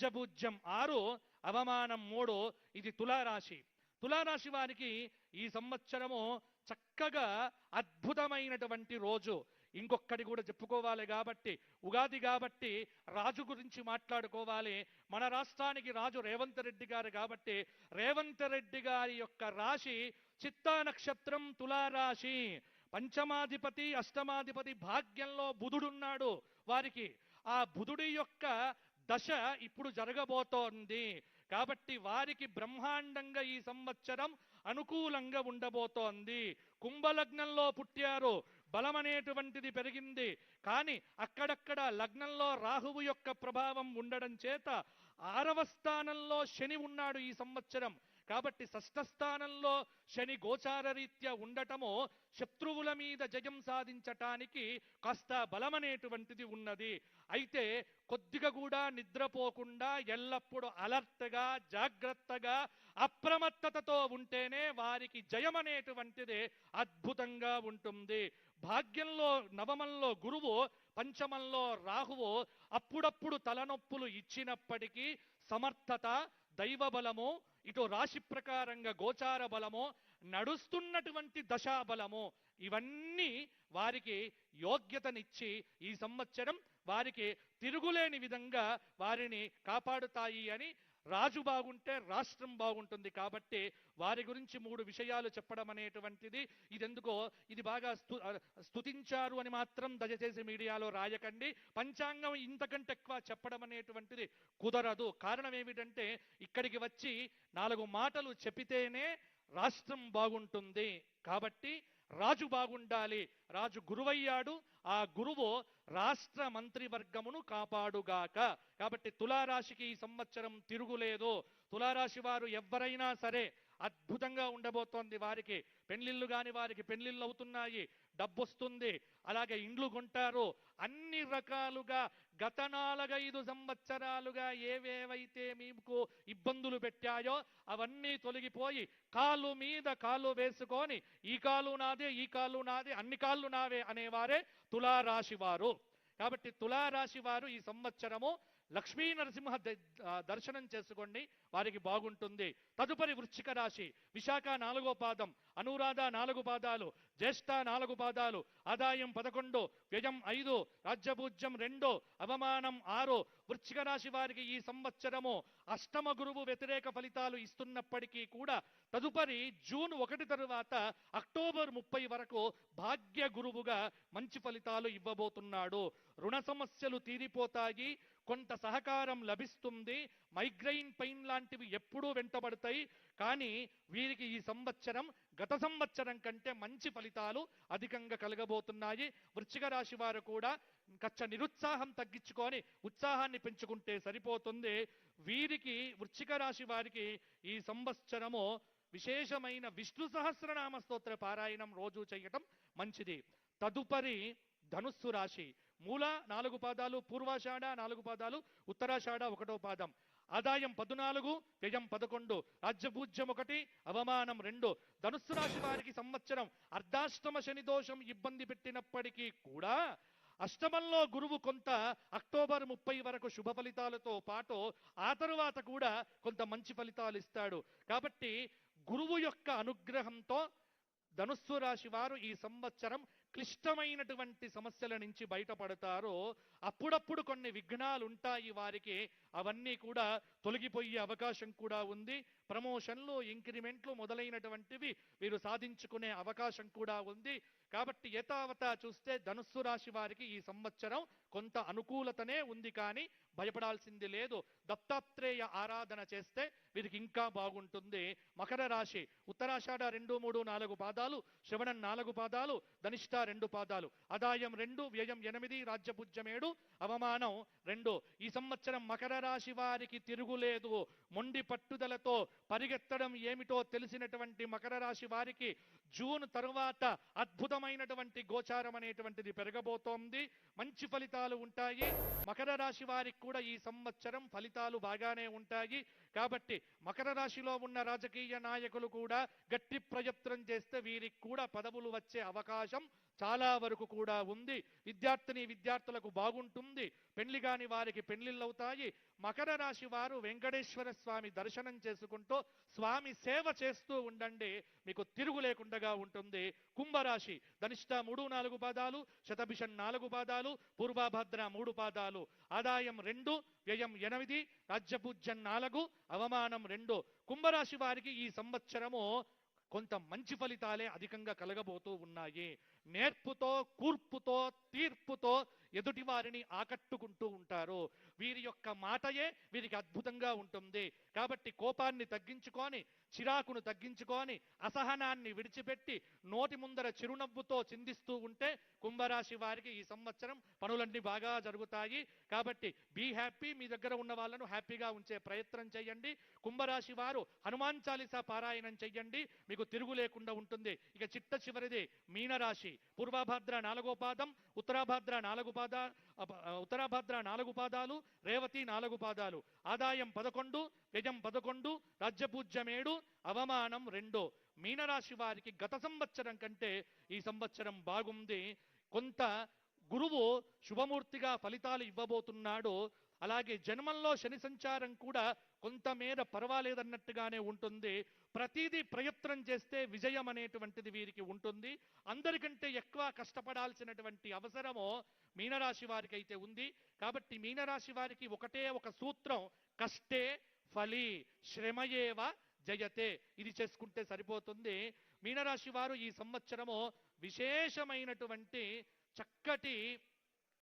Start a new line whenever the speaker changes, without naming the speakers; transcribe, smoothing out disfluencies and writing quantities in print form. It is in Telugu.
రాజ్యభూజ్యం 6, అవమానం 3. ఇది తులారాశి. తులారాశి వారికి ఈ సంవత్సరము చక్కగా అద్భుతమైనటువంటి రోజు. ఇంకొక్కటి కూడా చెప్పుకోవాలి కాబట్టి, ఉగాది కాబట్టి రాజు గురించి మాట్లాడుకోవాలి. మన రాష్ట్రానికి రాజు రేవంత్ రెడ్డి గారు కాబట్టి, రేవంత్ రెడ్డి గారి యొక్క రాశి చిత్తా నక్షత్రం, తులారాశి. పంచమాధిపతి, అష్టమాధిపతి భాగ్యంలో బుధుడున్నాడు వారికి. ఆ బుధుడి యొక్క దశ ఇప్పుడు జరగబోతోంది కాబట్టి వారికి బ్రహ్మాండంగా ఈ సంవత్సరం అనుకూలంగా ఉండబోతోంది. కుంభలగ్నంలో పుట్టారు, బలం అనేటువంటిది పెరిగింది. కానీ అక్కడక్కడ లగ్నంలో రాహువు యొక్క ప్రభావం ఉండడం చేత 6వ స్థానంలో శని ఉన్నాడు ఈ సంవత్సరం. కాబట్టి 6వ స్థానంలో శని గోచార రీత్యా ఉండటము శత్రువుల మీద జయం సాధించటానికి కాస్త బలమనేటువంటిది ఉన్నది. అయితే కొద్దిగా కూడా నిద్రపోకుండా ఎల్లప్పుడూ అలర్ట్గా, జాగ్రత్తగా, అప్రమత్తతతో ఉంటేనే వారికి జయం అనేటువంటిది అద్భుతంగా ఉంటుంది. భాగ్యంలో నవమంలో గురువు, పంచమంలో రాహువు అప్పుడప్పుడు తలనొప్పులు ఇచ్చినప్పటికీ సమర్థత, దైవ బలము, ఇటు రాశి ప్రకారంగా గోచార బలము, నడుస్తున్నటువంటి దశాబలము, ఇవన్నీ వారికి యోగ్యతనిచ్చి ఈ సంవత్సరం వారికి తిరుగులేని విధంగా వారిని కాపాడుతాయి అని. రాజు బాగుంటే రాష్ట్రం బాగుంటుంది కాబట్టి వారి గురించి 3 విషయాలు చెప్పడం అనేటువంటిది ఇదెందుకో ఇది బాగా స్తుతించారు అని మాత్రం దయచేసి మీడియాలో రాయకండి. పంచాంగం ఇంతకంటే ఎక్కువ చెప్పడం అనేటువంటిది కుదరదు. కారణం ఏమిటంటే ఇక్కడికి వచ్చి 4 మాటలు చెప్పితేనే రాష్ట్రం బాగుంటుంది. కాబట్టి రాజు బాగుండాలి. రాజు గురువయ్యాడు, ఆ గురువు రాష్ట్ర మంత్రివర్గమును కాపాడుగాక. కాబట్టి తులారాశికి ఈ సంవత్సరం తిరుగులేదు. తులారాశి వారు ఎవరైనా సరే అద్భుతంగా ఉండబోతోంది. వారికి పెళ్లిళ్ళు కాని వారికి పెళ్లిళ్ళు అవుతున్నాయి, డబ్బొస్తుంది, అలాగే ఇండ్లు కొంటారు. అన్ని రకాలుగా గత 4-5 సంవత్సరాలుగా ఏవేవైతే మీకు ఇబ్బందులు పెట్టాయో అవన్నీ తొలగిపోయి కాలు మీద కాలు వేసుకొని ఈ కాలు నాదే, ఈ కాలు నాదే, అన్ని కాళ్ళు నావే అనేవారే తులారాశి వారు. కాబట్టి తులారాశి వారు ఈ సంవత్సరము లక్ష్మీ నరసింహ దర్శనం చేసుకోండి, వారికి బాగుంటుంది. తదుపరి వృశ్చిక రాశి. విశాఖ 4వ పాదం, అనురాధ 4 పాదాలు, జ్యేష్ఠ 4 పాదాలు, ఆదాయం 11, వ్యయం 5, రాజ్యభూజ్యం 2, అవమానం 6. వృశ్చిక రాశి వారికి ఈ సంవత్సరము అష్టమ గురువు వ్యతిరేక ఫలితాలు ఇస్తున్నప్పటికీ కూడా తదుపరి జూన్ 1 తరువాత అక్టోబర్ 30 వరకు భాగ్య గురువుగా మంచి ఫలితాలు ఇవ్వబోతున్నాడు. రుణ సమస్యలు తీరిపోతాయి, కొంత సహకారం లభిస్తుంది. మైగ్రైన్ పెయిన్ లాంటివి ఎప్పుడూ వెంటబడతాయి. కానీ వీరికి ఈ సంవత్సరం గత సంవత్సరం కంటే మంచి ఫలితాలు అధికంగా కలగబోతున్నాయి. వృశ్చిక రాశి వారు కూడా కచ్చ నిరుత్సాహం తగ్గించుకొని ఉత్సాహాన్ని పెంచుకుంటే సరిపోతుంది. వీరికి వృశ్చిక రాశి వారికి ఈ సంవత్సరము విశేషమైన విష్ణు సహస్రనామ స్తోత్ర పారాయణం రోజు చేయటం మంచిది. తదుపరి ధనుస్సు రాశి. మూల 4 పాదాలు, పూర్వాషాఢ 4 పాదాలు, ఉత్తరాషాఢ 1వ పాదం, ఆదాయం 14, వ్యయం 11, రాజ్యభూజ్యం 1, అవమానం 2. ధనుస్సు రాశి వారికి సంవత్సరం అర్ధాష్టమ శని దోషం ఇబ్బంది పెట్టినప్పటికీ కూడా అష్టమంలో గురువు కొంత అక్టోబర్ 30 వరకు శుభ ఫలితాలతో పాటు ఆ తరువాత కూడా కొంత మంచి ఫలితాలు ఇస్తాడు. కాబట్టి గురువు యొక్క అనుగ్రహంతో ధనుస్సు రాశి వారు ఈ సంవత్సరం క్లిష్టమైనటువంటి సమస్యల నుంచి బయటపడతారు. అప్పుడప్పుడు కొన్ని విఘ్నాలు ఉంటాయి వారికి, అవన్నీ కూడా తొలగిపోయే అవకాశం కూడా ఉంది. ప్రమోషన్లు, ఇంక్రిమెంట్లు మొదలైనటువంటివి వీరు సాధించుకునే అవకాశం కూడా ఉంది. కాబట్టి యథావత చూస్తే ధనుస్సు రాశి వారికి ఈ సంవత్సరం కొంత అనుకూలతనే ఉంది, కానీ భయపడాల్సింది లేదు. దత్తాత్రేయ ఆరాధన చేస్తే వీరికి ఇంకా బాగుంటుంది. మకర రాశి. ఉత్తరాషాఢ 2, 3, 4 పాదాలు, శ్రవణం 4 పాదాలు, ధనిష్ట 2 పాదాలు, ఆదాయం 2, వ్యయం 8, రాజ్యభూజ్యం 7, అవమానం 2. ఈ సంవత్సరం మకర రాశి వారికి తిరుగులేదు. మొండి పట్టుదలతో పరిగెత్తడం ఏమిటో తెలిసినటువంటి మకర రాశి వారికి జూన్ తరువాత అద్భుతమైనటువంటి గోచారం అనేటువంటిది పెరగబోతోంది. మంచి ఫలితాలు ఉంటాయి. మకర రాశి వారికి కూడా ఈ సంవత్సరం ఫలితాలు బాగానే ఉంటాయి. కాబట్టి మకర రాశిలో ఉన్న రాజకీయ నాయకులు కూడా గట్టి ప్రయత్నం చేస్తే వీరికి కూడా పదవులు వచ్చే అవకాశం చాలా వరకు కూడా ఉంది. విద్యార్థులకు బాగుంటుంది. పెళ్లి కాని వారికి పెళ్లిళ్ళవుతాయి. మకర రాశి వారు వెంకటేశ్వర స్వామి దర్శనం చేసుకుంటూ స్వామి సేవ చేస్తూ ఉండండి, మీకు తిరుగు లేకుండా ఉంటుంది. కుంభరాశి ధనిష్ట 3-4 పాదాలు, శతభిషం 4 పాదాలు, పూర్వభద్ర 3 పాదాలు, ఆదాయం 2, వ్యయం 8, రాజ్యపూజ్యం 4, అవమానం 2. కుంభరాశి వారికి ఈ సంవత్సరము కొంత మంచి ఫలితాలే అధికంగా కలగబోతూ ఉన్నాయి. నేర్పుతో, కూర్పుతో, తీర్పుతో ఎదుటి వారిని ఆకట్టుకుంటూ ఉంటారు. వీరి యొక్క మాటయే వీరికి అద్భుతంగా ఉంటుంది. కాబట్టి కోపాన్ని తగ్గించుకొని, చిరాకును తగ్గించుకొని, అసహనాన్ని విడిచిపెట్టి నోటి ముందర చిరునవ్వుతో చిందిస్తూ ఉంటే కుంభరాశి వారికి ఈ సంవత్సరం పనులన్నీ బాగా జరుగుతాయి. కాబట్టి బీ హ్యాపీ. మీ దగ్గర ఉన్న వాళ్ళను హ్యాపీగా ఉంచే ప్రయత్నం చేయండి. కుంభరాశి వారు హనుమాన్ చాలీసా పారాయణం చెయ్యండి, మీకు తిరుగు లేకుండా ఉంటుంది. ఇక చిట్ట చివరిది మీనరాశి. పూర్వభద్ర 4వ పాదం, ఉత్తరాభద్ర 4 పాదాలు, రేవతి 4 పాదాలు, ఆదాయం 11, వ్యయం 11, రాజ్యపూజ్యం 7, అవమానం 2. మీనరాశి వారికి గత సంవత్సరం కంటే ఈ సంవత్సరం బాగుంది. కొంత గురువు శుభమూర్తిగా ఫలితాలు ఇవ్వబోతున్నాడు. అలాగే జన్మంలో శని సంచారం కూడా కొంతమేర పర్వాలేదన్నట్టుగానే ఉంటుంది. ప్రతిదీ ప్రయత్నం చేస్తే విజయం అనేటువంటిది వీరికి ఉంటుంది. అందరికంటే ఎక్కువ కష్టపడాల్సినటువంటి అవసరము మీనరాశి వారికి అయితే ఉంది. కాబట్టి మీనరాశి వారికి ఒకటే ఒక సూత్రం, కష్టే ఫలి శ్రమయేవ జయతే. ఇది చేసుకుంటే సరిపోతుంది. మీనరాశి వారు ఈ సంవత్సరము విశేషమైనటువంటి చక్కటి